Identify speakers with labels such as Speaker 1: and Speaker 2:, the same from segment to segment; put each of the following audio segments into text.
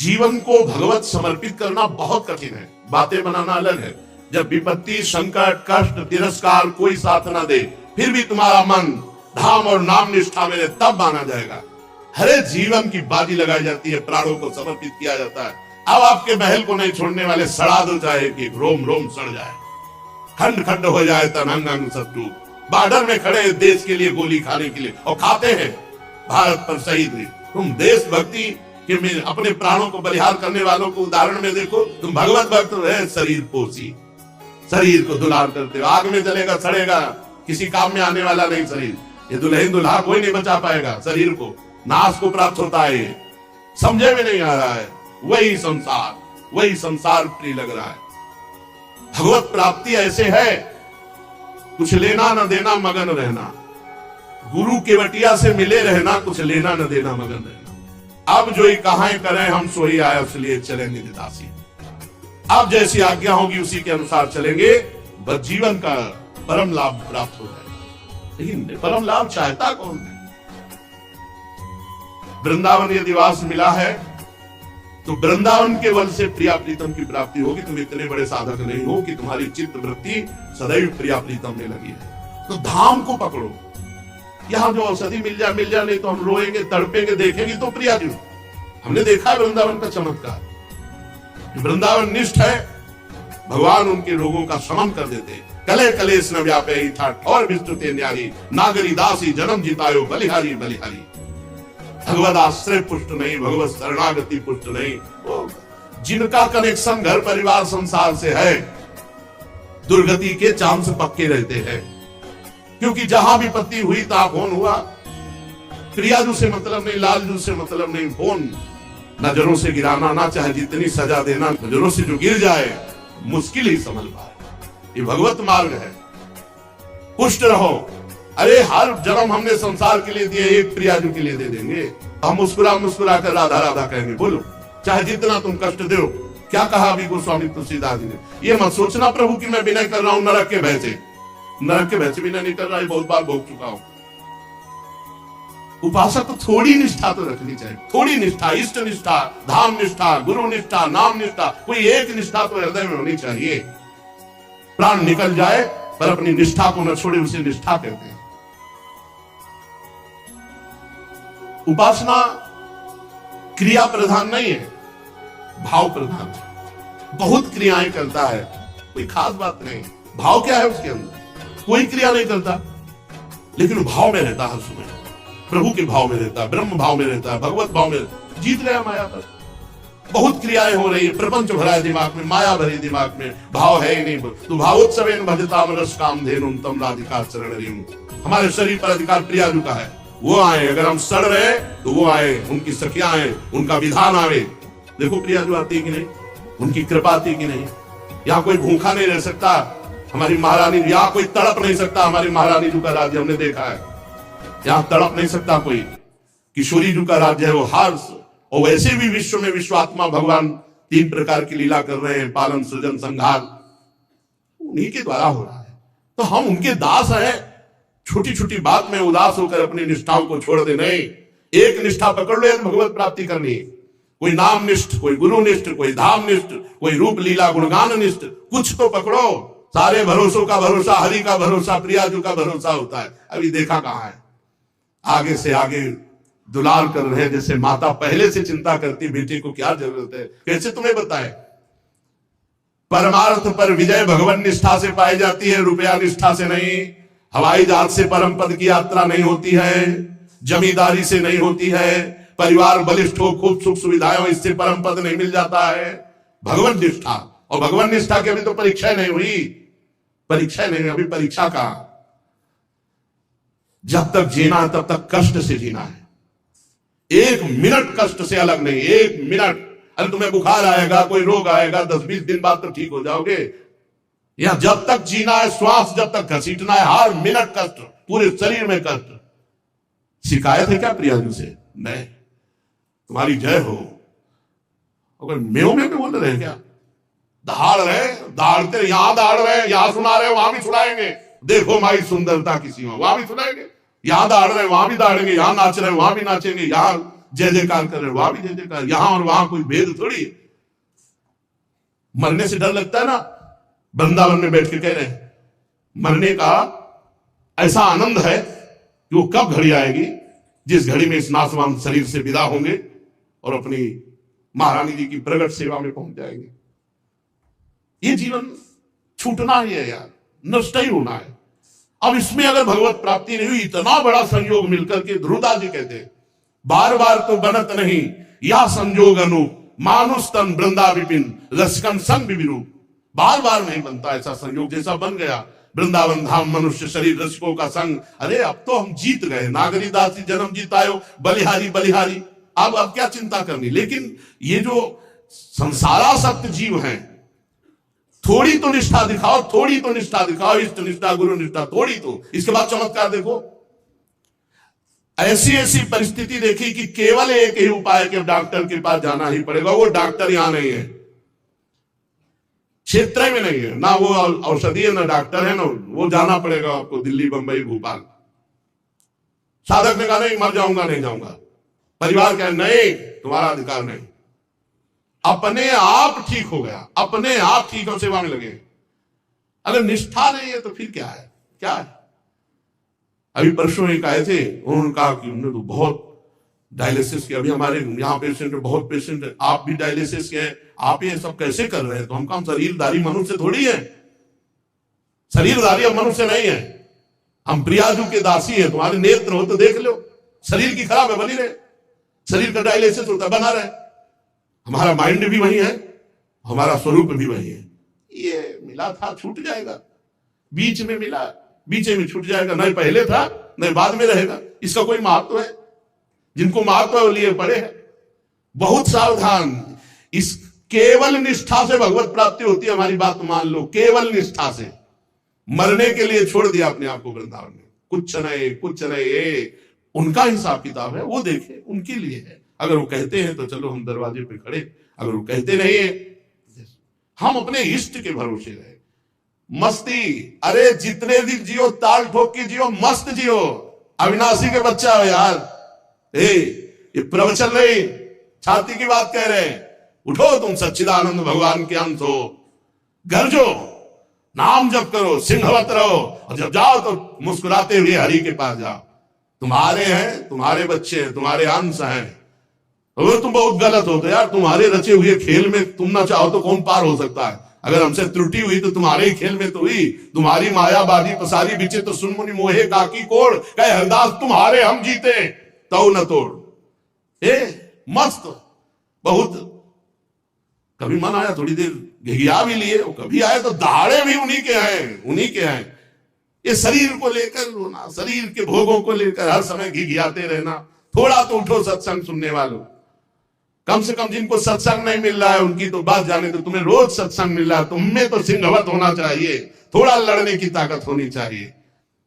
Speaker 1: जीवन को भगवत समर्पित करना बहुत कठिन है, बातें बनाना अलग है। जब विपत्ति, संकट, कष्ट, तिरस्कार कोई साथ ना दे, फिर भी तुम्हारा मन धाम और नाम निष्ठा में तब माना जाएगा। हरे जीवन की बाजी लगाई जाती है, प्राणों को समर्पित किया जाता है। अब आपके महल को नहीं छोड़ने वाले सड़ा दो, चाहे कि रोम रोम सड़ जाए, खंड खंड हो जाए तन अंग अंग सब टूट। बॉर्डर में खड़े देश के लिए गोली खाने के लिए और खाते हैं भारत पर शहीद हुए। तुम देशभक्ति के में अपने प्राणों को बलिहार करने वालों को उदाहरण में देखो। तुम भगवत भक्त है, शरीर पोसी, शरीर को दुलार करते हो। आग में जलेगा, सड़ेगा, किसी काम में आने वाला नहीं शरीर। ये दुल्हन दुल्हा कोई नहीं बचा पाएगा। शरीर को नाश को प्राप्त होता है, ये समझे में नहीं आ रहा है। वही संसार प्रिय लग रहा है। भगवत प्राप्ति ऐसे है, कुछ लेना न देना मगन रहना। गुरु केवटिया से मिले रहना, कुछ लेना न देना मगन रहना। अब जो ही कहां करें हम सोई आया, इसलिए चलेंगे दासी। अब जैसी आज्ञा होगी उसी के अनुसार चलेंगे, बस जीवन का परम लाभ प्राप्त हो जाएगा। लेकिन परम लाभ चाहता कौन है? वृंदावन यदि वास मिला है तो वृंदावन के बल से प्रिया प्रीतम की प्राप्ति होगी। तुम इतने बड़े साधक नहीं हो कि तुम्हारी चित्त वृत्ति सदैव प्रिया प्रीतम में लगी है। तो धाम को पकड़ो। यहां जो औषधि मिल जाए नहीं तो हम रोएंगे, तड़पेंगे, देखेंगे तो प्रिया जी। हमने देखा है वृंदावन का चमत्कार। वृंदावन निष्ठ है, भगवान उनके रोगों का शमन कर देते। कले कलेश न व्यापे था और विस्तृते न्यारी, नागरी दासी जन्म जितायो बलिहारी बलिहारी। भगवत आश्रय पुष्ट नहीं, भगवत शरणागति पुष्ट नहीं। जिनका कनेक्शन घर परिवार संसार से है, दुर्गति के चांस पक्के रहते हैं। क्योंकि जहां विपत्ति हुई ता फोन हुआ। प्रियाजू से मतलब नहीं, लालजू से मतलब नहीं, फोन नजरों से गिराना ना, चाहे जितनी सजा देना, नजरों से जो गिर जाए मुश्किल ही समझ पाए। ये भगवत मार्ग है। पुष्ट रहो। अरे हर जन्म हमने संसार के लिए दिए, एक प्रियाजू के लिए दे देंगे। हम मुस्कुरा मुस्कुरा कर राधा राधा कहेंगे। बोलो, चाहे जितना तुम कष्ट दो। क्या कहा अभी गोस्वामी तुलसीदास जी ने? ये मत सोचना प्रभु कि मैं विनय कर रहा हूं नरक के भय से। नरक के भय से विनय नहीं कर रहा, बहुत बार भोग चुका हूं। उपासक को थोड़ी निष्ठा तो रखनी चाहिए, थोड़ी निष्ठा, इष्ट निष्ठा, धाम निष्ठा, गुरु निष्ठा, नाम निष्ठा, कोई एक निष्ठा तो हृदय में होनी चाहिए। प्राण निकल जाए पर अपनी निष्ठा को न छोड़े, उसे निष्ठा कहते हैं। उपासना क्रिया प्रधान नहीं है, भाव प्रधान है। बहुत क्रियाएं करता है, कोई खास बात नहीं। भाव क्या है उसके अंदर? कोई क्रिया नहीं करता, लेकिन भाव में रहता हर समय। प्रभु के भाव में रहता है, ब्रह्म भाव में रहता है, भगवत भाव में रहता है। जीत गया माया पर। बहुत क्रियाएं हो रही है, प्रपंच भरा है दिमाग में, माया भरी दिमाग में, भाव है ही नहीं। तो भावोत्सवेन भजताम रस काम धेनुम तम राधिका चरण रेणु। हमारे शरीर पर अधिकार प्रियाजू का है। वो आए, अगर हम सड़ रहे तो वो आए, उनकी सखियां आए, उनका विधान आवे। देखो प्रियाजू आती कि नहीं, उनकी कृपा आती कि नहीं। यहाँ कोई भूखा नहीं रह सकता, हमारी महारानी। यहाँ कोई तड़प नहीं सकता, हमारी महारानी जी का राज्य हमने देखा है। यहाँ तड़प नहीं सकता कोई। किशोरी जी का राज्य है वो हर्ष। और वैसे भी विश्व में विश्वात्मा भगवान 3 प्रकार की लीला कर रहे हैं, पालन, सृजन, संहार, उन्हीं के द्वारा हो रहा है। तो हम उनके दास हैं। छोटी छोटी बात में उदास होकर अपनी निष्ठाओं को छोड़ दे नहीं। एक निष्ठा पकड़ लो, भगवत प्राप्ति करनी है। कोई नाम निष्ठ, कोई गुरु निष्ठ, कोई धाम निष्ठ, कोई रूप लीला गुणगान निष्ठ, कुछ तो पकड़ो। सारे भरोसों का भरोसा हरि का भरोसा, प्रियाजू का भरोसा होता है। अभी देखा कहां है, आगे से आगे दुलार कर रहे हैं। जैसे माता पहले से चिंता करती, बेटे को क्या जरूरत है, कैसे तुम्हें बताए। परमार्थ पर विजय भगवान निष्ठा से पाई जाती है, रुपया निष्ठा से नहीं। हवाई जहाज से परम पद की यात्रा नहीं होती है, जमींदारी से नहीं होती है, परिवार बलिष्ठ हो, खूब सुख सुविधाएं हो, इससे परम पद नहीं मिल जाता है। भगवान निष्ठा, और भगवान निष्ठा की अभी तो परीक्षा नहीं हुई। परीक्षा नहीं, अभी परीक्षा का। जब तक जीना है तब तक कष्ट से जीना है। 1 मिनट कष्ट से अलग नहीं, 1 मिनट। अरे तुम्हें बुखार आएगा, कोई रोग आएगा, 10-20 दिन बाद तो ठीक हो जाओगे। यहां जब तक जीना है, श्वास जब तक घसीटना है, हर मिनट कष्ट, पूरे शरीर में कष्ट। शिकायत है क्या प्रियाजू से? नहीं, तुम्हारी जय हो। अगर मेव में बोल रहे हैं क्या? दहाड़ रहे, दहाड़ते, यहां दहाड़ रहे, यहां सुना रहे, वहां भी सुनाएंगे। देखो माई सुंदरता किसी में, वहां भी सुनाएंगे। यहां दहाड़ रहे, वहां भी दहाड़ेंगे, यहां नाच रहे, वहां भी नाचेंगे, यहां जय जयकार कर रहे हैं, वहां भी जय जयकार, यहां और वहां कोई भेद थोड़ी है। मरने से डर लगता है ना, वृंदावन में बैठ के कह रहे हैं मरने का ऐसा आनंद है कि वो कब घड़ी आएगी जिस घड़ी में इस नाशवान शरीर से विदा होंगे और अपनी महारानी जी की प्रगट सेवा में पहुंच जाएंगे। ये जीवन छूटना ही है यार, नष्ट ही होना है। अब इसमें अगर भगवत प्राप्ति नहीं हुई, इतना बड़ा संयोग मिलकर के ध्रुवदास जी कहते हैं बार बार तो बनत नहीं या संजोग अनु मानुष तन वृंदा विपिन रसकन संग विविरू। बार बार नहीं बनता ऐसा संयोग जैसा बन गया वृंदावन धाम मनुष्य शरीर रसिकों का संग। अरे अब तो हम जीत गए, नागरी दासी जन्म जीतायो बलिहारी बलिहारी, अब क्या चिंता करनी। लेकिन ये जो संसारासक्त जीव हैं, थोड़ी तो निष्ठा दिखाओ, थोड़ी तो निष्ठा दिखाओ, इष्ट निष्ठा गुरु निष्ठा थोड़ी तो। इसके बाद चमत्कार देखो, ऐसी ऐसी परिस्थिति देखी कि केवल एक ही उपाय के डॉक्टर के पास जाना ही पड़ेगा। वो डॉक्टर यहां नहीं है, क्षेत्र में नहीं है, ना वो औषधि है ना डॉक्टर है, ना वो जाना पड़ेगा आपको दिल्ली बंबई भोपाल। साधक ने कहा नहीं मर जाऊंगा नहीं जाऊंगा, परिवार कहे नहीं तुम्हारा अधिकार नहीं, अपने आप ठीक हो गया, अपने आप ठीक हो सेवा में लगे। अगर निष्ठा नहीं है तो फिर क्या है, क्या है। अभी परसों एक आए थे, उन्होंने कहा कि उन्होंने तो बहुत डायलिसिस किया, अभी हमारे यहाँ पेशेंट है, बहुत पेशेंट है, आप भी डायलिसिस के हैं, आप ये सब कैसे कर रहे हैं। तो हम कहा शरीरधारी मनुष्य थोड़ी है, शरीरधारी अब मनुष्य नहीं है, हम प्रियाजू के दासी है। तुम्हारे नेत्र हो तो देख लो, शरीर की खराब है बनी रहे, शरीर का डायलिसिस होता बना रहे। हमारा माइंड भी वही है, हमारा स्वरूप भी वही है। ये मिला था छूट जाएगा, बीच में मिला बीच में छूट जाएगा, न पहले था न बाद में रहेगा। इसका कोई महत्व है, जिनको महत्व है वो लिए पड़े हैं। बहुत सावधान, इस केवल निष्ठा से भगवत प्राप्ति होती है। हमारी बात मान लो, केवल निष्ठा से। मरने के लिए छोड़ दिया अपने आप को वृंदावन में, कुछ नहीं, ये उनका हिसाब किताब है, वो देखे, उनके लिए है। अगर वो कहते हैं तो चलो हम दरवाजे पे खड़े, अगर वो कहते नहीं है हम अपने इष्ट के भरोसे रहे। मस्ती, अरे जितने दिन जियो ताल ठोक के जियो, मस्त जियो। अविनाशी के बच्चा हो यार, ये प्रवचन नहीं छाती की बात कह रहे हैं। उठो तुम सच्चिदानंद भगवान के अंश हो, गरजो, नाम जप करो, सिंहवत रहो, और जब जाओ तो मुस्कुराते हुए हरि के पास जाओ। तुम्हारे हैं, तुम्हारे बच्चे हैं, तुम्हारे अंश हैं। अगर तुम बहुत गलत हो तो यार तुम्हारे रचे हुए खेल में तुम ना चाहो तो कौन पार हो सकता है। अगर हमसे त्रुटि हुई तो तुम्हारे ही खेल में तो हुई। तुम्हारी मायावादी पसारी बिचे तो सुन मुनि मोहे काकी कोड़, कहे हरदास तुम्हारे हम जीते तो न तोड़। मस्त, बहुत कभी मन आया थोड़ी देर घिघिया भी लिए, कभी आए तो दहाड़े भी उन्हीं के हैं। ये शरीर को लेकर रोना, शरीर के भोगों को लेकर हर समय घिघियाते रहना। थोड़ा तो उठो सत्संग सुनने वालों, कम से कम जिनको सत्संग नहीं मिल रहा है उनकी तो बात जाने दो, तुम्हें रोज सत्संग मिल रहा है, तुम्हें तो सिंहवत होना चाहिए, थोड़ा लड़ने की ताकत होनी चाहिए।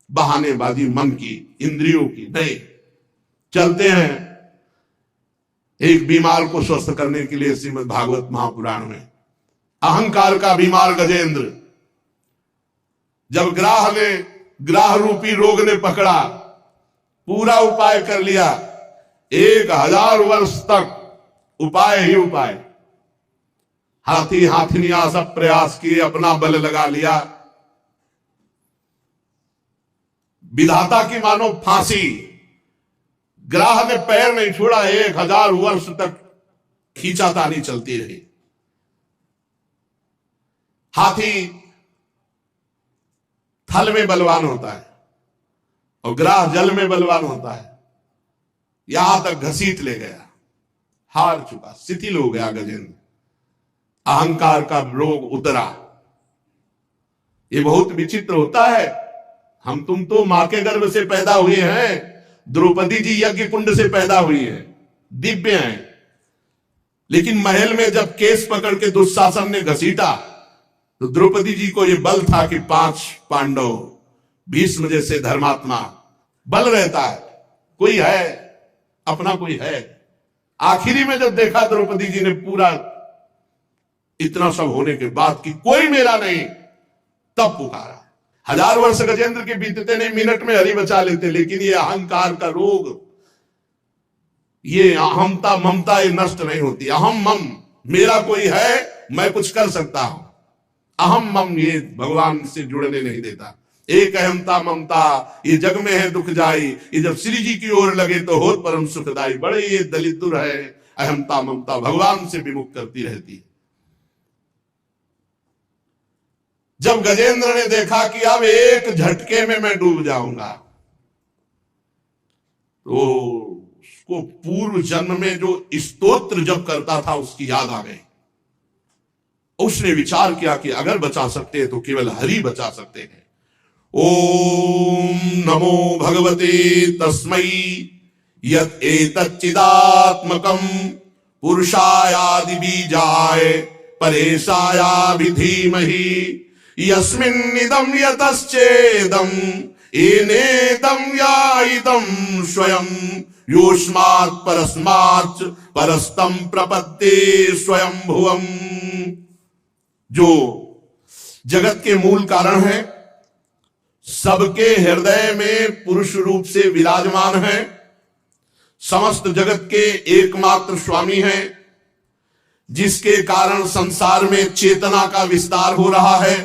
Speaker 1: बहानेबाजी मन की, इंद्रियों की नहीं। चलते हैं एक बीमार को स्वस्थ करने के लिए श्रीमद् भागवत महापुराण में। अहंकार का बीमार गजेंद्र, जब ग्राह रूपी रोग ने पकड़ा, पूरा उपाय कर लिया, 1000 वर्ष तक उपाय ही उपाय, हाथी हाथिनिया सब प्रयास किए, अपना बल लगा लिया। विधाता की मानो फांसी, ग्राह ने पैर नहीं छोड़ा, 1000 वर्ष तक खींचातानी चलती रही। हाथी थल में बलवान होता है और ग्राह जल में बलवान होता है। यहां तक घसीट ले गया, हार चुका, शिथिल हो गया गजेंद्र। अहंकार का रोग उतरा। ये बहुत विचित्र होता है। हम तुम तो मां के गर्भ से पैदा हुए हैं, द्रौपदी जी यज्ञ कुंड से पैदा हुई है, दिव्य हैं। लेकिन महल में जब केस पकड़ के दुशासन ने घसीटा तो द्रौपदी जी को यह बल था कि 5 पांडव, भीष्म जैसे धर्मात्मा, बल रहता है, कोई है, अपना कोई है। आखिरी में जब देखा द्रौपदी जी ने पूरा इतना सब होने के बाद कि कोई मेरा नहीं, तब पुकारा। 1000 वर्ष गजेंद्र के बीतते नहीं, मिनट में हरि बचा लेते। लेकिन ये अहंकार का रोग, ये अहमता ममता ये नष्ट नहीं होती। अहम मम, मेरा कोई है, मैं कुछ कर सकता हूं, अहम मम ये भगवान से जुड़ने नहीं देता। एक अहमता ममता ये जग में है दुख जाई, ये जब श्री जी की ओर लगे तो होत परम सुखदाई। बड़े ये दलित दुर है, अहमता ममता भगवान से विमुख करती रहती है। जब गजेंद्र ने देखा कि अब एक झटके में मैं डूब जाऊंगा, तो उसको पूर्व जन्म में जो स्तोत्र जब करता था उसकी याद आ गई। उसने विचार किया कि अगर बचा सकते हैं तो केवल हरि बचा सकते हैं। ओम नमो भगवते तस्मै यत् एतच्चिदात्मकं पुरुषायादि बीजाय परेशायाभि धीमहि यस्मिन्निदं यतश्चेदं येनेदं याइदं स्वयं योऽस्मात् परस्मात् परस्तं प्रपद्ये स्वयं भुवम्। जो जगत के मूल कारण है, सबके हृदय में पुरुष रूप से विराजमान है, समस्त जगत के एकमात्र स्वामी हैं, जिसके कारण संसार में चेतना का विस्तार हो रहा है,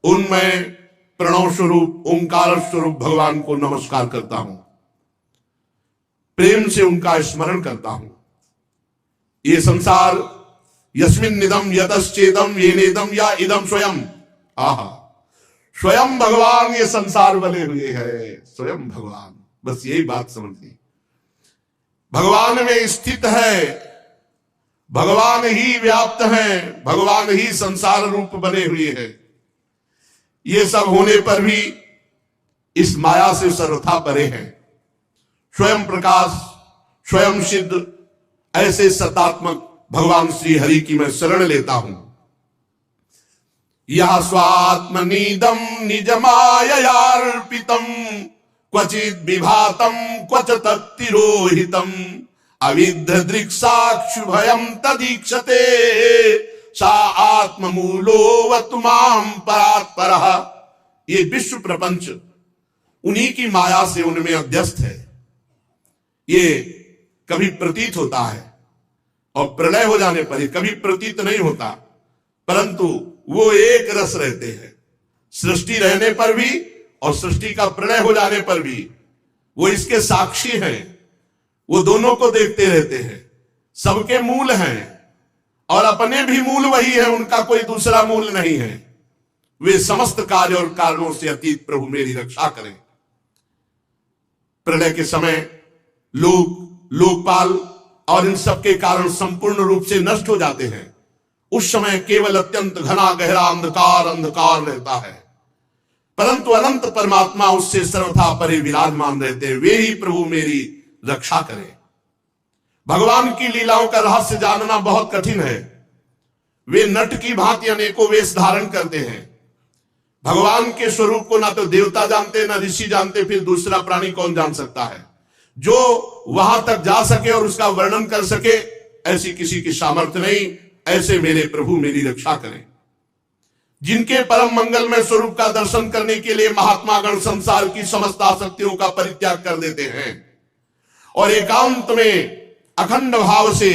Speaker 1: उनमें प्रणव स्वरूप ओंकार स्वरूप भगवान को नमस्कार करता हूं, प्रेम से उनका स्मरण करता हूं। ये संसार यस्मिन् निदम यतश्चेदम येनेदम या इदम स्वयं, आहा स्वयं भगवान ये संसार बने हुए है, स्वयं भगवान, बस यही बात समझिए। भगवान में स्थित है, भगवान ही व्याप्त है, भगवान ही संसार रूप बने हुए हैं। ये सब होने पर भी इस माया से सर्वथा परे हैं। स्वयं प्रकाश, स्वयं सिद्ध, ऐसे सतात्मक भगवान श्री हरि की मैं शरण लेता हूं। या स्वात्मनीदम निजमाययार्पितम क्वचित विभातम क्वच तत्तिरोहितम अविद्ध साक्षुभयम तदीक्षते सा आत्ममूलोवतुमाम परात्परः। ये विश्व प्रपंच उन्हीं की माया से उनमें अध्यस्त है। ये कभी प्रतीत होता है और प्रलय हो जाने पर ही कभी प्रतीत नहीं होता, परंतु वो एक रस रहते हैं। सृष्टि रहने पर भी और सृष्टि का प्रलय हो जाने पर भी वो इसके साक्षी हैं, वो दोनों को देखते रहते हैं, सबके मूल हैं और अपने भी मूल वही है, उनका कोई दूसरा मूल नहीं है। वे समस्त कार्य और कारणों से अतीत प्रभु मेरी रक्षा करें। प्रलय के समय लोकपाल और इन सब के कारण संपूर्ण रूप से नष्ट हो जाते हैं। उस समय केवल अत्यंत घना गहरा अंधकार रहता है, परंतु अनंत परमात्मा उससे सर्वथा परे विराजमान रहते हैं। वे ही प्रभु मेरी रक्षा करें। भगवान की लीलाओं का रहस्य जानना बहुत कठिन है। वे नट की भांति अनेकों वेश धारण करते हैं। भगवान के स्वरूप को ना तो देवता जानते, ना ऋषि जानते, फिर दूसरा प्राणी कौन जान सकता है। जो वहां तक जा सके और उसका वर्णन कर सके, ऐसी किसी की सामर्थ्य नहीं। ऐसे मेरे प्रभु मेरी रक्षा करें। जिनके परम मंगलमय स्वरूप का दर्शन करने के लिए महात्मागण संसार की समस्त आसक्तियों का परित्याग कर देते हैं और एकांत में अखंड भाव से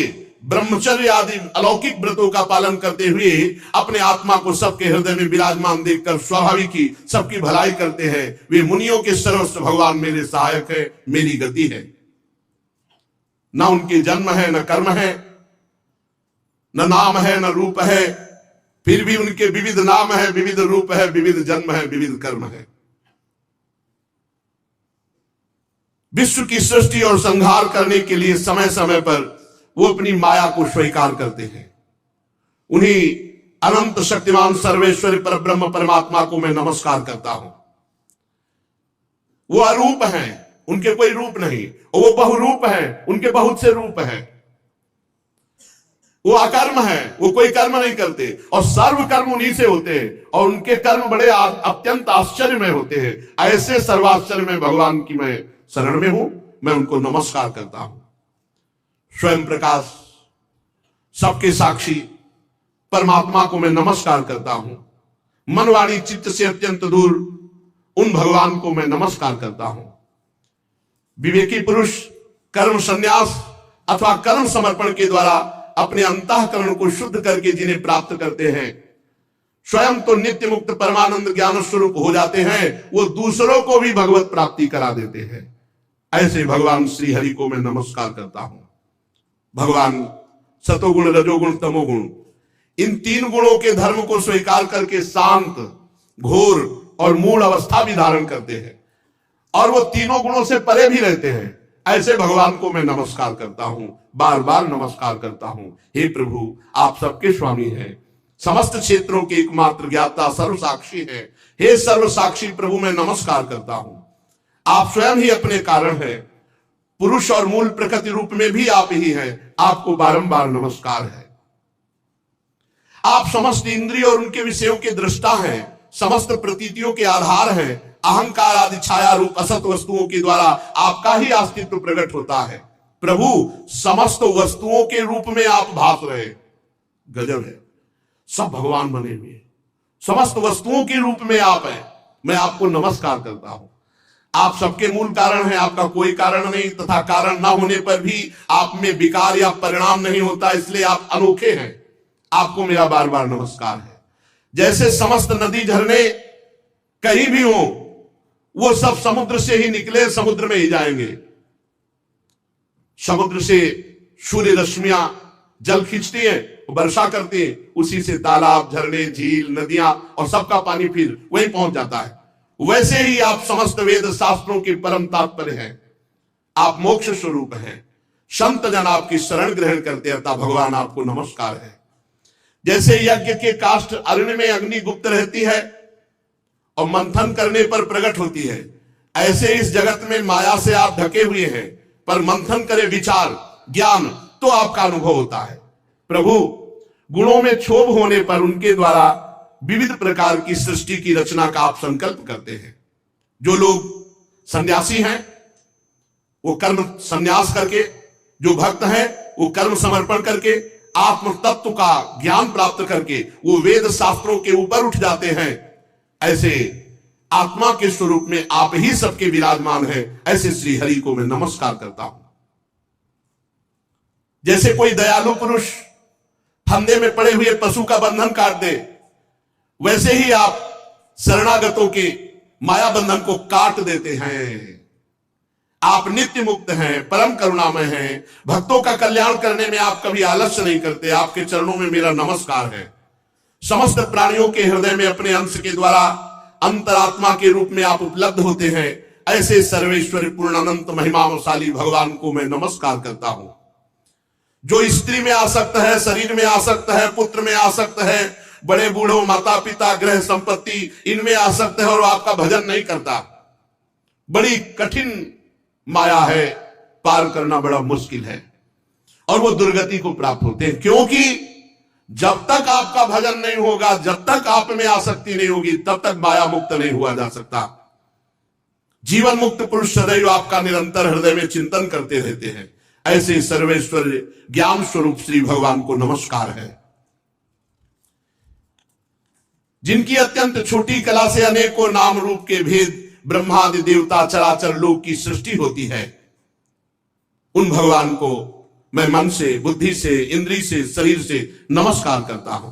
Speaker 1: ब्रह्मचर्य आदि अलौकिक व्रतों का पालन करते हुए अपने आत्मा को सबके हृदय में विराजमान देखकर स्वाभाविक ही सबकी भलाई करते हैं। वे मुनियों के सर्वस्व भगवान मेरे सहायक है, मेरी गति है। न उनके जन्म है, न कर्म है, न नाम है, न रूप है, फिर भी उनके विविध नाम है, विविध रूप है, विविध जन्म है, विविध कर्म है। विश्व की सृष्टि और संहार करने के लिए समय समय पर वो अपनी माया को स्वीकार करते हैं। उन्हीं अनंत शक्तिमान सर्वेश्वर पर ब्रह्म परमात्मा को मैं नमस्कार करता हूं। वो अरूप हैं, उनके कोई रूप नहीं, और वो बहुरूप हैं, उनके बहुत से रूप हैं। वो अकर्म है, वो कोई कर्म नहीं करते और सर्व कर्म उन्हीं से होते हैं और उनके कर्म बड़े अत्यंत आश्चर्य में होते हैं। ऐसे सर्वाश्चर्य में भगवान की मैं शरण में हूं, मैं उनको नमस्कार करता हूं। स्वयं प्रकाश, सबके साक्षी परमात्मा को मैं नमस्कार करता हूं। मन वाणी चित्त से अत्यंत दूर उन भगवान को मैं नमस्कार करता हूं। विवेकी पुरुष कर्म संन्यास अथवा कर्म समर्पण के द्वारा अपने अंतःकरण को शुद्ध करके जिन्हें प्राप्त करते हैं, स्वयं तो नित्य मुक्त परमानंद ज्ञान स्वरूप हो जाते हैं, वो दूसरों को भी भगवत प्राप्ति करा देते हैं। ऐसे भगवान श्री हरि को मैं नमस्कार करता हूं। भगवान सतोगुण, रजोगुण, तमोगुण, इन 3 गुणों के धर्म को स्वीकार करके शांत, घोर और मूल अवस्था भी धारण करते हैं और वो तीनों गुणों से परे भी रहते हैं। ऐसे भगवान को मैं नमस्कार करता हूं, बार बार नमस्कार करता हूं। हे प्रभु, आप सबके स्वामी हैं, समस्त क्षेत्रों के एकमात्र ज्ञाता, सर्वसाक्षी हैं। हे सर्वसाक्षी प्रभु, मैं नमस्कार करता हूं। आप स्वयं ही अपने कारण हैं, पुरुष और मूल प्रकृति रूप में भी आप ही हैं। आपको बारंबार नमस्कार है। आप समस्त इंद्रिय और उनके विषयों के दृष्टा हैं, समस्त प्रतीतियों के आधार हैं। अहंकार आदि छाया रूप असत वस्तुओं के द्वारा आपका ही अस्तित्व प्रकट होता है। प्रभु, समस्त वस्तुओं के रूप में आप भास रहे। गजब है, सब भगवान बने हुए, समस्त वस्तुओं के रूप में आप हैं। मैं आपको नमस्कार करता हूं। आप सबके मूल कारण हैं, आपका कोई कारण नहीं, तथा कारण ना होने पर भी आप में विकार या परिणाम नहीं होता, इसलिए आप अनोखे हैं। आपको मेरा बार बार नमस्कार है। जैसे समस्त नदी झरने कहीं भी हो, वो सब समुद्र से ही निकले, समुद्र में ही जाएंगे। समुद्र से सूर्य रश्मियां जल खींचती है, वर्षा करती है, उसी से तालाब, झरने, झील, नदियां और सबका पानी फिर वहीं पहुंच जाता है। वैसे ही आप समस्त वेद शास्त्रों के परम तात्पर्य हैं। आप मोक्ष स्वरूप हैं। संत जन आपकी शरण ग्रहण करते हैं, भगवान आपको नमस्कार है। जैसे यज्ञ के काष्ठ अग्नि में अग्नि गुप्त रहती है और मंथन करने पर प्रकट होती है, ऐसे इस जगत में माया से आप ढके हुए हैं, पर मंथन करे विचार ज्ञान तो आपका अनुभव होता है। प्रभु, गुणों में क्षोभ होने पर उनके द्वारा विविध प्रकार की सृष्टि की रचना का आप संकल्प करते हैं। जो लोग सन्यासी हैं वो कर्म संन्यास करके, जो भक्त हैं वो कर्म समर्पण करके, आत्म तत्व का ज्ञान प्राप्त करके वो वेद शास्त्रों के ऊपर उठ जाते हैं। ऐसे आत्मा के स्वरूप में आप ही सबके विराजमान हैं। ऐसे श्री हरि को मैं नमस्कार करता हूं। जैसे कोई दयालु पुरुष फंदे में पड़े हुए पशु का बंधन काट दे, वैसे ही आप शरणागतों के माया बंधन को काट देते हैं। आप नित्य मुक्त हैं, परम करुणामय हैं। भक्तों का कल्याण करने में आप कभी आलस्य नहीं करते। आपके चरणों में मेरा नमस्कार है। समस्त प्राणियों के हृदय में अपने अंश के द्वारा अंतरात्मा के रूप में आप उपलब्ध होते हैं। ऐसे सर्वेश्वर पूर्णानंत महिमाशाली भगवान को मैं नमस्कार करता हूं। जो स्त्री में आसक्त है, शरीर में आसक्त है, पुत्र में आसक्त है, बड़े बूढ़ों, माता पिता, ग्रह संपत्ति, इनमें आसक्त है और आपका भजन नहीं करता, बड़ी कठिन माया है, पार करना बड़ा मुश्किल है और वो दुर्गति को प्राप्त होते हैं। क्योंकि जब तक आपका भजन नहीं होगा, जब तक आप में आसक्ति नहीं होगी, तब तक माया मुक्त नहीं हुआ जा सकता। जीवन मुक्त पुरुष सदैव आपका निरंतर हृदय में चिंतन करते रहते हैं। ऐसे सर्वेश्वर ज्ञान स्वरूप श्री भगवान को नमस्कार है। जिनकी अत्यंत छोटी कला से अनेकों नाम रूप के भेद ब्रह्मादि देवता चराचर लोक की सृष्टि होती है, उन भगवान को मैं मन से, बुद्धि से, इंद्रिय से, शरीर से नमस्कार करता हूं।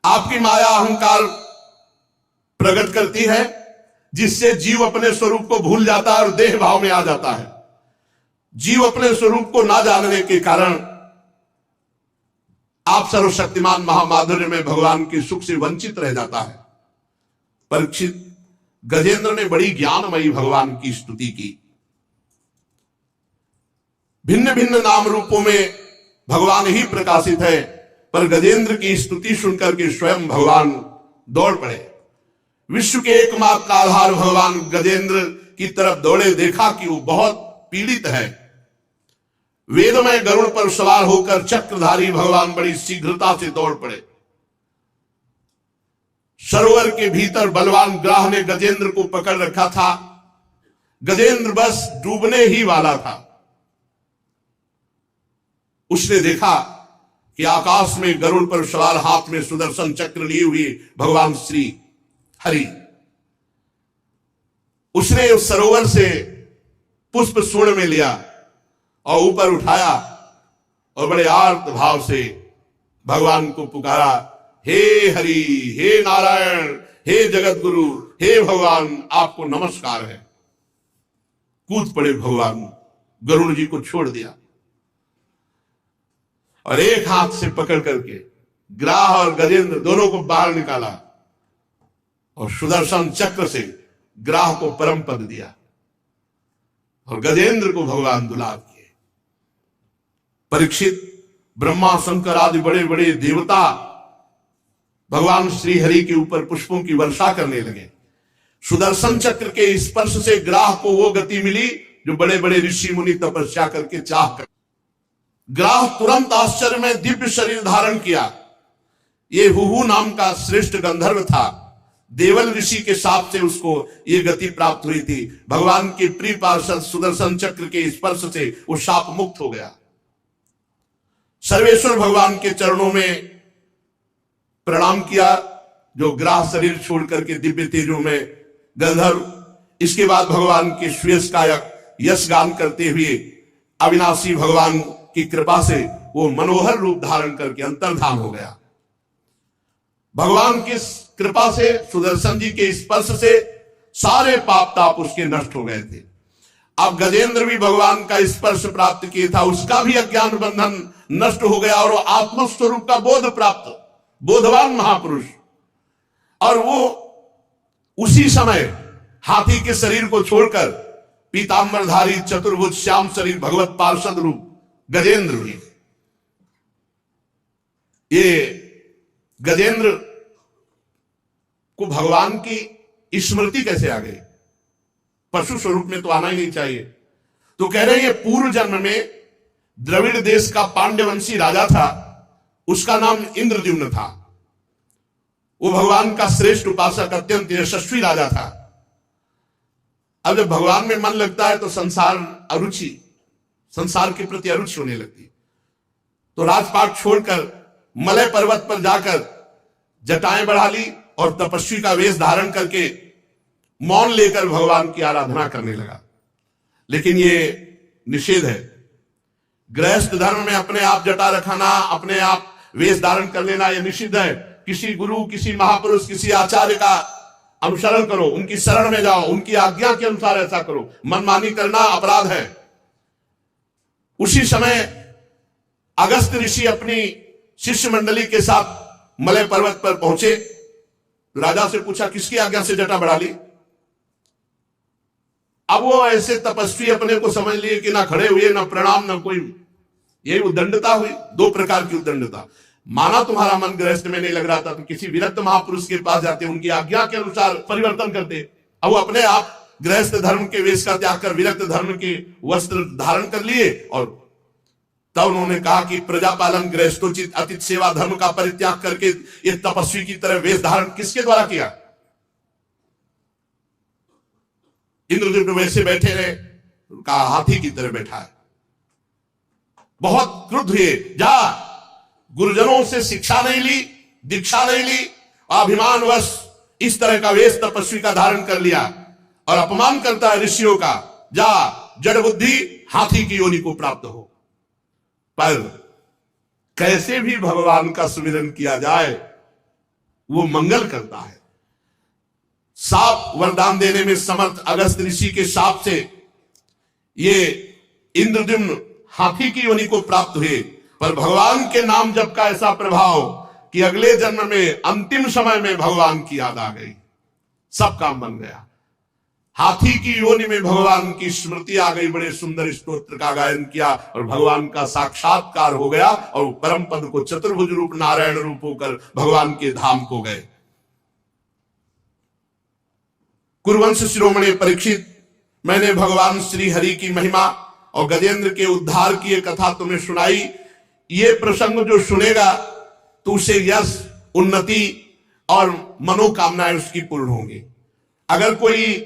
Speaker 1: आपकी माया अहंकार प्रकट करती है, जिससे जीव अपने स्वरूप को भूल जाता है और देह भाव में आ जाता है। जीव अपने स्वरूप को ना जानने के कारण आप सर्वशक्तिमान महामाधुर्य में भगवान के सुख से वंचित रह जाता है। परीक्षित, गजेंद्र ने बड़ी ज्ञानमयी भगवान की स्तुति की। भिन्न भिन्न नाम रूपों में भगवान ही प्रकाशित है, पर गजेंद्र की स्तुति सुनकर के स्वयं भगवान दौड़ पड़े। विश्व के एकमात्र आधार भगवान गजेंद्र की तरफ दौड़े, देखा कि वो बहुत पीड़ित है। वेदमय गरुड़ पर सवार होकर चक्रधारी भगवान बड़ी शीघ्रता से दौड़ पड़े। सरोवर के भीतर बलवान ग्राह ने गजेंद्र को पकड़ रखा था। गजेंद्र बस डूबने ही वाला था। उसने देखा कि आकाश में गरुड़ पर सवार, हाथ में सुदर्शन चक्र लिए हुए भगवान श्री हरि, उसने उस सरोवर से पुष्प सूर्ण में लिया और ऊपर उठाया और बड़े आर्त भाव से भगवान को पुकारा, हे हरि, हे नारायण, हे जगत गुरु, हे भगवान, आपको नमस्कार है। कूद पड़े भगवान, गरुड़ जी को छोड़ दिया और एक हाथ से पकड़ करके ग्राह और गजेंद्र दोनों को बाहर निकाला और सुदर्शन चक्र से ग्राह को परम पद दिया और गजेंद्र को भगवान दुलार किए। परीक्षित, ब्रह्मा, शंकर आदि बड़े बड़े देवता भगवान श्री हरि के ऊपर पुष्पों की वर्षा करने लगे। सुदर्शन चक्र के स्पर्श से ग्राह को वो गति मिली जो बड़े बड़े ऋषि मुनि तपस्या करके चाह कर। ग्राह तुरंत आश्चर्य में दिव्य शरीर धारण किया। ये हुहू नाम का श्रेष्ठ गंधर्व था। देवल ऋषि के शाप से उसको ये गति प्राप्त हुई थी। भगवान के प्रिय पार्षद सुदर्शन चक्र के स्पर्श से वो शाप मुक्त हो गया। सर्वेश्वर भगवान के चरणों में प्रणाम किया, जो ग्राह शरीर छोड़ करके दिव्य तेजों में गंधर्व। इसके बाद भगवान के श्रेयस कायक यश गान करते हुए अविनाशी भगवान की कृपा से वो मनोहर रूप धारण करके अंतर्धान हो गया। भगवान की कृपा से, सुदर्शन जी के स्पर्श से सारे पाप ताप उसके नष्ट हो गए थे। अब गजेंद्र भी भगवान का स्पर्श प्राप्त किया था, उसका भी अज्ञान बंधन नष्ट हो गया और वो आत्मस्वरूप का बोध प्राप्त, बोधवान महापुरुष। और वो उसी समय हाथी के शरीर को छोड़कर पीतांबरधारी चतुर्भुज श्याम शरीर भगवत पार्षद रूप गजेंद्र हुए। ये गजेंद्र को भगवान की स्मृति कैसे आ गई? पशु स्वरूप में तो आना ही नहीं चाहिए। तो कह रहे हैं ये पूर्व जन्म में द्रविड़ देश का पांड्यवंशी राजा था, उसका नाम इंद्रद्युम्न था। वो भगवान का श्रेष्ठ उपासक, अत्यंत यशस्वी राजा था। अब जब भगवान में मन लगता है तो संसार के प्रति अरुचि होने लगती। तो राजपाट छोड़कर मलय पर्वत पर जाकर जटाएं बढ़ा ली और तपस्वी का वेश धारण करके मौन लेकर भगवान की आराधना करने लगा। लेकिन ये निषेध है। गृहस्थ धर्म में अपने आप जटा रखना, अपने आप वेश धारण कर लेना, यह निषिद्ध है। किसी गुरु, किसी महापुरुष, किसी आचार्य का अनुसरण करो, उनकी शरण में जाओ, उनकी आज्ञा के अनुसार ऐसा करो। मनमानी करना अपराध है। उसी समय अगस्त्य ऋषि अपनी शिष्य मंडली के साथ मलय पर्वत पर पहुंचे। राजा से पूछा, किसकी आज्ञा से जटा बढ़ा ली? अब वो ऐसे तपस्वी अपने को समझ लिए कि ना खड़े हुए, ना प्रणाम, ना कोई। यही उद्दंडता हुई। दो प्रकार की उद्दंडता। माना तुम्हारा मन गृहस्थ में नहीं लग रहा था तो किसी विरक्त महापुरुष के पास जाते, उनकी आज्ञा के अनुसार परिवर्तन करते। अब वो अपने आप गृहस्थ धर्म के वेश का त्याग कर विरक्त धर्म के वस्त्र धारण कर लिए। और तब उन्होंने कहा कि प्रजापालन, गृहस्थोचित, अतिथि सेवा, धर्म का परित्याग करके ये तपस्वी की तरह वेश धारण किसके द्वारा किया? इंद्रद्युम्न वैसे बैठे रहे, कहा हाथी की तरह बैठा है। बहुत क्रुद्ध हुए। जा, गुरुजनों से शिक्षा नहीं ली, दीक्षा नहीं ली, अभिमानवश इस तरह का वेश तपस्वी का धारण कर लिया और अपमान करता है ऋषियों का। जा, जड़ बुद्धि, हाथी की योनि को प्राप्त हो। पर कैसे भी भगवान का सुमिरन किया जाए वो मंगल करता है। साप वरदान देने में समर्थ अगस्त ऋषि के शाप से ये इंद्रद्युम्न हाथी की योनि को प्राप्त हुए। पर भगवान के नाम जप का ऐसा प्रभाव कि अगले जन्म में, अंतिम समय में भगवान की याद आ गई, सब काम बन गया। हाथी की योनि में भगवान की स्मृति आ गई, बड़े सुंदर स्तोत्र का गायन किया और भगवान का साक्षात्कार हो गया और परम पद को चतुर्भुज रूप नारायण रूप होकर भगवान के धाम को गए। कुरुवंश शिरोमणि परीक्षित, मैंने भगवान श्री हरि की महिमा और गजेंद्र के उद्धार की एक कथा तुम्हें सुनाई। ये प्रसंग जो सुनेगा तो उसे यश, उन्नति और मनोकामनाएं उसकी पूर्ण होंगी। अगर कोई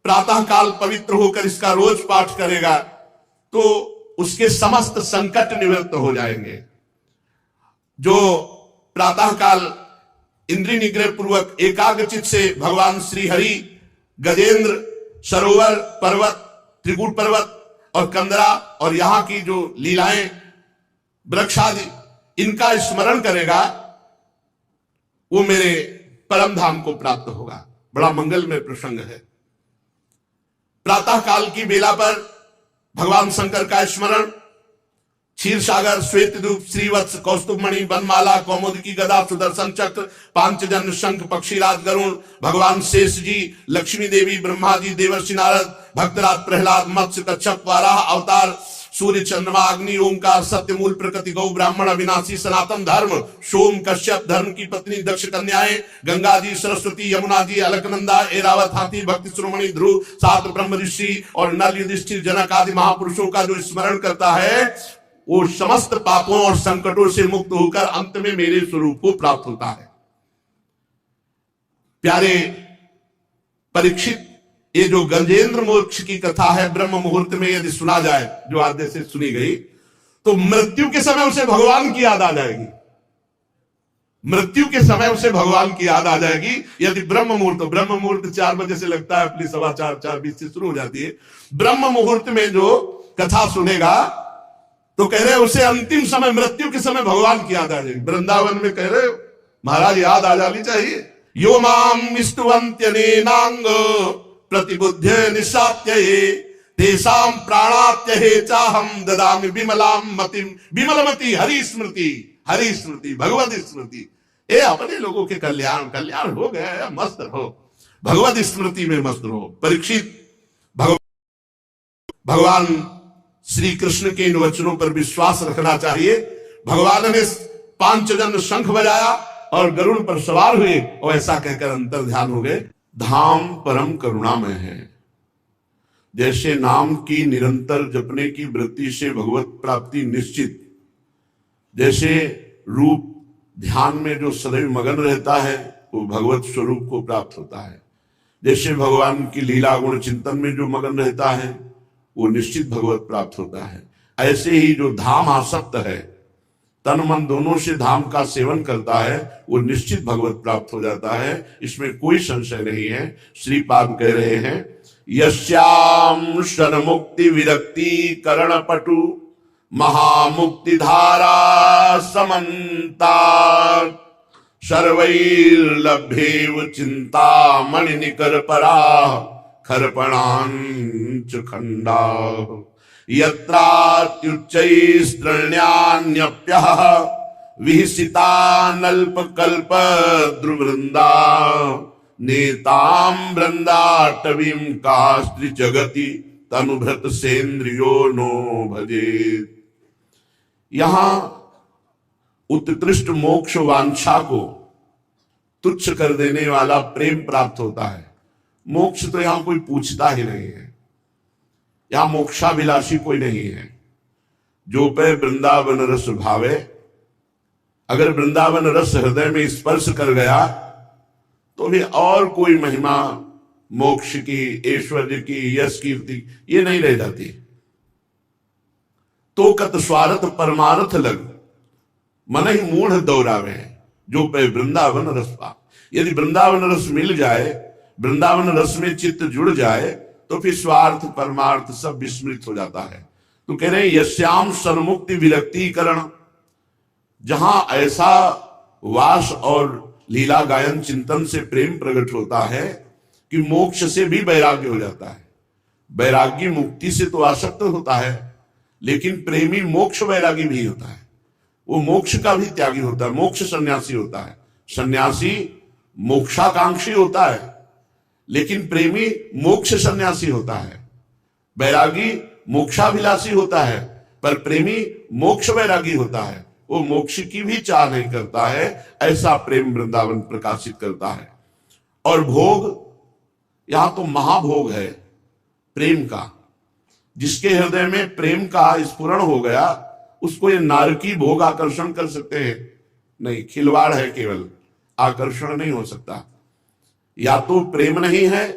Speaker 1: प्रातः काल पवित्र होकर इसका रोज पाठ करेगा तो उसके समस्त संकट निवृत्त हो जाएंगे। जो प्रातः काल इंद्रिय निग्रह पूर्वक एकाग्रचित से भगवान श्री हरि, गजेंद्र, सरोवर, पर्वत त्रिकूट पर्वत और कंदरा और यहां की जो लीलाएं वृक्ष आदि इनका स्मरण करेगा वो मेरे परम धाम को प्राप्त होगा। बड़ा मंगलमय प्रसंग है। प्रातः काल की बेला पर भगवान शंकर का स्मरण, क्षीर सागर, श्वेत दूप, श्रीवत्स, कौस्तुभमणि, वनमाला, कौमुदी गदा, सुदर्शन चक्र, पांचजन्य, शंख, पक्षीराज, गरुण, भगवान शेष जी, लक्ष्मी देवी, ब्रह्मा जी, देवर्षि नारद, भक्तराज प्रहलाद, मत्स्य, कच्छप, वाराह अवतार, सूर्य, चंद्रमा, अग्नि, ओंकार, सत्य, मूल, प्रकृति, गौ, ब्राह्मण, अविनाशी, सनातन धर्म, सोम, कश्यप, धर्म की पत्नी, दक्ष कन्याएं, गंगा जी, सरस्वती, यमुना जी, अलकनंदा, एरावत हाथी, भक्ति शिरोमणि, ध्रुव, सात ब्रह्म ऋषि और नल, युधिष्ठिर, जनक आदि महापुरुषों का जो स्मरण करता है वो समस्त पापों और संकटों से मुक्त होकर अंत में मेरे स्वरूप को प्राप्त होता है। प्यारे परीक्षित, ये जो गजेंद्र मोक्ष की कथा है ब्रह्म मुहूर्त में यदि सुना जाए, जो आद्य से सुनी गई, तो मृत्यु के समय उसे भगवान की याद आ जाएगी। मृत्यु के समय उसे भगवान की याद आ जाएगी यदि ब्रह्म मुहूर्त 4 बजे से लगता है, अपनी 4:15 से शुरू हो जाती है। ब्रह्म मुहूर्त में जो कथा सुनेगा तो कह रहे उसे अंतिम समय, मृत्यु के समय भगवान की याद आ जाएगी। वृंदावन में कह रहे महाराज याद आ जानी चाहिए। यो माम स्तुवन्त्यनेनांग प्रतिबुद्ध निशात्य तेषां प्राणात्य चाहम ददामि विमलाम मतिम। विमलमति हरि स्मृति भगवत स्मृति। ये अपने लोगों के कल्याण हो गया, मस्त रहो, भगवत स्मृति में मस्त रहो। परीक्षित, भगवान श्री कृष्ण के इन वचनों पर विश्वास रखना चाहिए। भगवान ने पांचजन्य शंख बजाया और गरुड़ पर सवार हुए और ऐसा कहकर अंतर ध्यान हो गए। धाम परम करुणामय है। जैसे नाम की निरंतर जपने की वृत्ति से भगवत प्राप्ति निश्चित, जैसे रूप ध्यान में जो सदैव मगन रहता है वो भगवत स्वरूप को प्राप्त होता है, जैसे भगवान की लीला गुण चिंतन में जो मगन रहता है वो निश्चित भगवत प्राप्त होता है, ऐसे ही जो धाम आसक्त है, तन मन दोनों से धाम का सेवन करता है, वो निश्चित भगवत प्राप्त हो जाता है। इसमें कोई संशय नहीं है। श्रीपाद कह रहे हैं, यस्याम शन मुक्ति विरक्ति करण पटु महामुक्ति धारा समन्ता सर्वैर्लभ्येव चिंता मणि निकर परा खर्पणांच खंडा यत्रात्युच्चैस्त्रण्यान्यप्यः विहिसितानल्पकल्प द्रुवृंदा नेतां वृंदाटवीं कास्त्रि जगति तनुभृत सेन्द्रियो नो भजेत। यहां उत्कृष्ट मोक्ष वांछा को तुच्छ कर देने वाला प्रेम प्राप्त होता है। मोक्ष तो यहां कोई पूछता ही नहीं है, यहां मोक्षाभिलाषी कोई नहीं है। जो पे वृंदावन रस भावे, अगर वृंदावन रस हृदय में स्पर्श कर गया तो भी और कोई महिमा मोक्ष की, ऐश्वर्य की, यश कीर्ति ये नहीं रह जाती। तो कत स्वार्थ परमार्थ लग मन ही मूढ़ दौरावे, जो पे वृंदावन रस पा। यदि वृंदावन रस मिल जाए, वृंदावन रस में चित्त जुड़ जाए तो फिर स्वार्थ परमार्थ सब विस्मृत हो जाता है। तो कह रहे हैं यस्याम सन्मुक्ति विरक्तिकरण, जहां ऐसा वास और लीला गायन चिंतन से प्रेम प्रकट होता है कि मोक्ष से भी वैराग्य हो जाता है। वैराग्य मुक्ति से तो आसक्त होता है, लेकिन प्रेमी मोक्ष वैरागी भी होता है। वो मोक्ष का भी त्यागी होता है, मोक्ष सन्यासी होता है। सन्यासी मोक्षाकांक्षी होता है, लेकिन प्रेमी मोक्ष सन्यासी होता है। वैरागी मोक्षाभिलाषी होता है, पर प्रेमी मोक्ष वैरागी होता है। वो मोक्ष की भी चाह नहीं करता है। ऐसा प्रेम वृंदावन प्रकाशित करता है। और भोग, यहां तो महाभोग है प्रेम का। जिसके हृदय में प्रेम का स्फुरण हो गया उसको ये नारकी भोग आकर्षण कर सकते हैं? नहीं, खिलवाड़ है, केवल आकर्षण नहीं हो सकता। या तो प्रेम नहीं है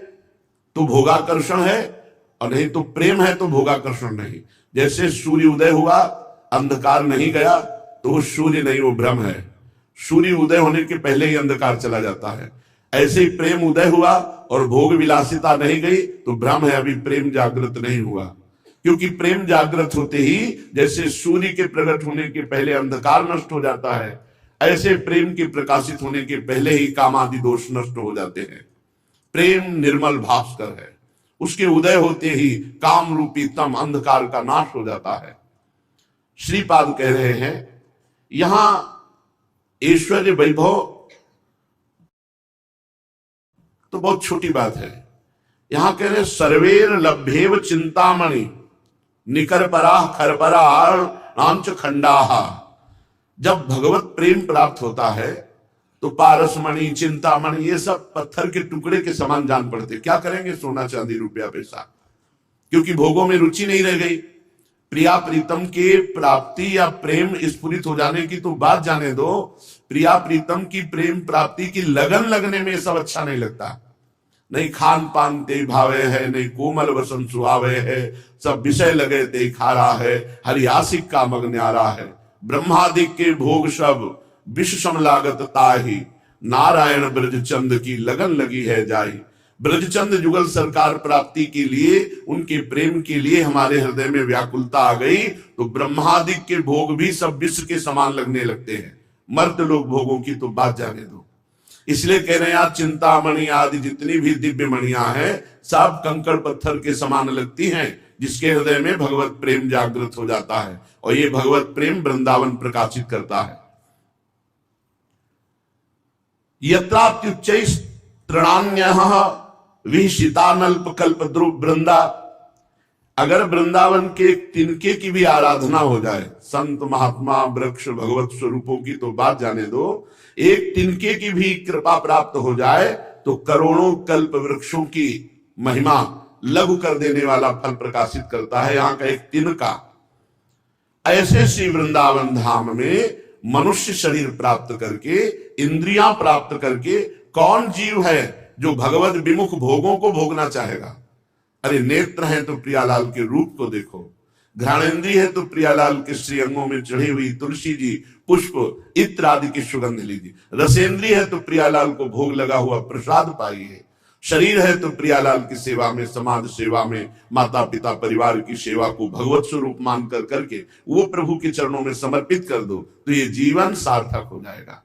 Speaker 1: तो भोगाकर्षण है, और नहीं तो प्रेम है तो भोगाकर्षण नहीं। जैसे सूर्य उदय हुआ, अंधकार नहीं गया तो वो सूर्य नहीं, वो भ्रम है। सूर्य उदय होने के पहले ही अंधकार चला जाता है। ऐसे ही प्रेम उदय हुआ और भोग विलासिता नहीं गई तो भ्रम है अभी प्रेम जागृत नहीं हुआ। क्योंकि प्रेम जागृत होते ही जैसे सूर्य के प्रकट होने के पहले अंधकार नष्ट हो जाता है, ऐसे प्रेम के प्रकाशित होने के पहले ही काम आदि दोष नष्ट हो जाते हैं। प्रेम निर्मल भास्कर है, उसके उदय होते ही काम रूपी तम अंधकार का नाश हो जाता है। श्रीपाद कह रहे हैं यहां ऐश्वर्य वैभव तो बहुत छोटी बात है, यहां कह रहे सर्वेर लभ्येव चिंतामणि निकर परा खरपरा नांच खंडाहा। जब भगवत प्रेम प्राप्त होता है तो पारसमणि चिंतामणि ये सब पत्थर के टुकड़े के समान जान पड़ते। क्या करेंगे सोना चांदी रुपया पैसा, क्योंकि भोगों में रुचि नहीं रह गई। प्रिया प्रीतम के प्राप्ति या प्रेम स्फुरित हो जाने की तो बात जाने दो, प्रिया प्रीतम की प्रेम प्राप्ति की लगन लगने में सब अच्छा नहीं लगता। नहीं खान पान ते भावे है, नहीं कोमल वसन सुहावे है, सब विषय लगे ते खारा है, हरियासिक का मग न्यारा है। ब्रह्मादिक के भोग सब विष सम लागत ताही, नारायण ब्रजचंद की लगन लगी है जाई। ब्रजचंद जुगल सरकार प्राप्ति के लिए, उनके प्रेम के लिए हमारे हृदय में व्याकुलता आ गई तो ब्रह्मादिक के भोग भी सब विष के समान लगने लगते हैं। मर्द लोग भोगों की तो बात जाने दो। इसलिए कह रहे हैं आज चिंतामणि आदि जितनी भी दिव्य मणियां हैं सब कंकड़ पत्थर के समान लगती हैं, जिसके हृदय में भगवत प्रेम जागृत हो जाता है। और ये भगवत प्रेम वृंदावन प्रकाशित करता है। यत्रात्युच्चैः तृणान्यः विहिशितानल्प कल्प ध्रुव वृंदा। अगर वृंदावन के तिनके की भी आराधना हो जाए, संत महात्मा वृक्ष भगवत स्वरूपों की तो बात जाने दो, एक तिनके की भी कृपा प्राप्त हो जाए तो करोड़ों कल्प वृक्षों की महिमा लघु कर देने वाला फल प्रकाशित करता है यहां का एक तिनका। ऐसे श्री वृंदावन धाम में मनुष्य शरीर प्राप्त करके, इंद्रियां प्राप्त करके कौन जीव है जो भगवत विमुख भोगों को भोगना चाहेगा। अरे नेत्र है तो प्रियालाल के रूप को देखो, घ्राणेन्द्रिय है तो प्रियालाल के श्री अंगों में चढ़ी हुई तुलसी जी पुष्प इत्र आदि की सुगंध लीजिए। रसेंद्रिय है तो प्रियालाल को भोग लगा हुआ प्रसाद पाइए। शरीर है तो प्रियालाल की सेवा में, समाज सेवा में, माता पिता परिवार की सेवा को भगवत स्वरूप मानकर करके वो प्रभु के चरणों में समर्पित कर दो तो ये जीवन सार्थक हो जाएगा।